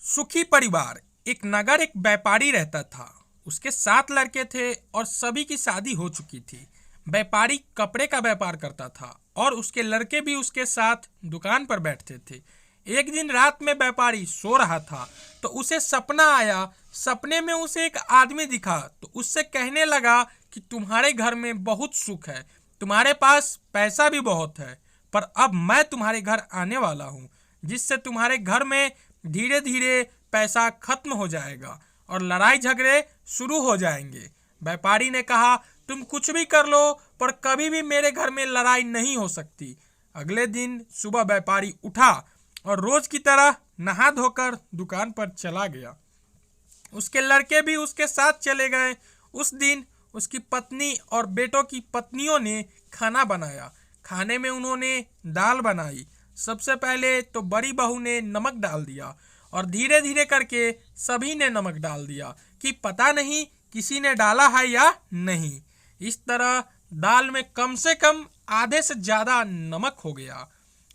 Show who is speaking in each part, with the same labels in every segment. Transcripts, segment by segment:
Speaker 1: सुखी परिवार। एक नगर एक व्यापारी रहता था। उसके 7 लड़के थे और सभी की शादी हो चुकी थी। व्यापारी कपड़े का व्यापार करता था और उसके लड़के भी उसके साथ दुकान पर बैठते थे। एक दिन रात में व्यापारी सो रहा था तो उसे सपना आया। सपने में उसे एक आदमी दिखा तो उससे कहने लगा कि तुम्हारे घर में बहुत सुख है, तुम्हारे पास पैसा भी बहुत है, पर अब मैं तुम्हारे घर आने वाला हूँ जिससे तुम्हारे घर में धीरे धीरे पैसा खत्म हो जाएगा और लड़ाई झगड़े शुरू हो जाएंगे। व्यापारी ने कहा, तुम कुछ भी कर लो पर कभी भी मेरे घर में लड़ाई नहीं हो सकती। अगले दिन सुबह व्यापारी उठा और रोज की तरह नहा धोकर दुकान पर चला गया। उसके लड़के भी उसके साथ चले गए। उस दिन उसकी पत्नी और बेटों की पत्नियों ने खाना बनाया। खाने में उन्होंने दाल बनाई। सबसे पहले तो बड़ी बहू ने नमक डाल दिया और धीरे धीरे करके सभी ने नमक डाल दिया कि पता नहीं किसी ने डाला है या नहीं। इस तरह दाल में कम से कम आधे से ज़्यादा नमक हो गया।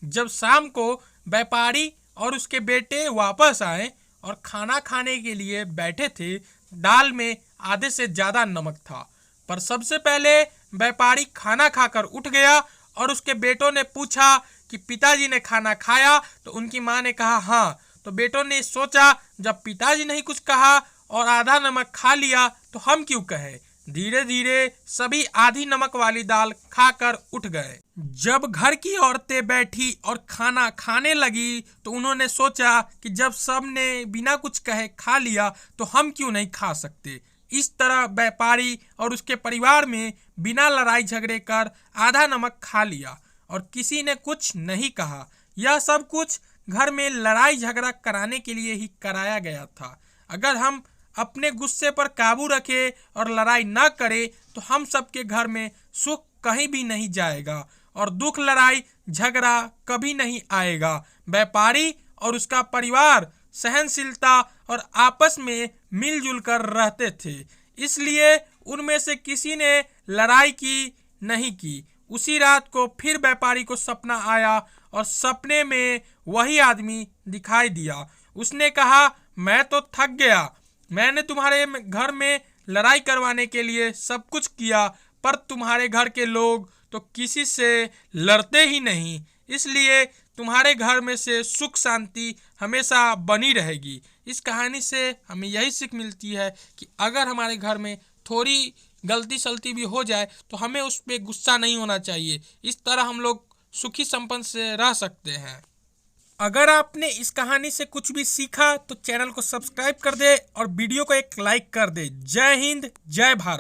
Speaker 1: जब शाम को व्यापारी और उसके बेटे वापस आए और खाना खाने के लिए बैठे थे, दाल में आधे से ज़्यादा नमक था। पर सबसे पहले व्यापारी खाना खाकर उठ गया और उसके बेटों ने पूछा कि पिताजी ने खाना खाया? तो उनकी माँ ने कहा हाँ। तो बेटों ने सोचा, जब पिताजी नहीं कुछ कहा और आधा नमक खा लिया तो हम क्यों कहें। धीरे धीरे सभी आधी नमक वाली दाल खाकर उठ गए। जब घर की औरतें बैठी और खाना खाने लगी तो उन्होंने सोचा कि जब सब ने बिना कुछ कहे खा लिया तो हम क्यों नहीं खा सकते। इस तरह व्यापारी और उसके परिवार में बिना लड़ाई झगड़े कर आधा नमक खा लिया और किसी ने कुछ नहीं कहा। यह सब कुछ घर में लड़ाई झगड़ा कराने के लिए ही कराया गया था। अगर हम अपने गुस्से पर काबू रखें और लड़ाई न करें तो हम सबके घर में सुख कहीं भी नहीं जाएगा और दुख लड़ाई झगड़ा कभी नहीं आएगा। व्यापारी और उसका परिवार सहनशीलता और आपस में मिलजुल कर रहते थे, इसलिए उनमें से किसी ने लड़ाई की नहीं की। उसी रात को फिर व्यापारी को सपना आया और सपने में वही आदमी दिखाई दिया। उसने कहा, मैं तो थक गया, मैंने तुम्हारे घर में लड़ाई करवाने के लिए सब कुछ किया पर तुम्हारे घर के लोग तो किसी से लड़ते ही नहीं, इसलिए तुम्हारे घर में से सुख शांति हमेशा बनी रहेगी। इस कहानी से हमें यही सीख मिलती है कि अगर हमारे घर में थोड़ी गलती सलती भी हो जाए तो हमें उस पर गुस्सा नहीं होना चाहिए। इस तरह हम लोग सुखी संपन्न से रह सकते हैं। अगर आपने इस कहानी से कुछ भी सीखा तो चैनल को सब्सक्राइब कर दे और वीडियो को एक लाइक कर दे। जय हिंद, जय भारत।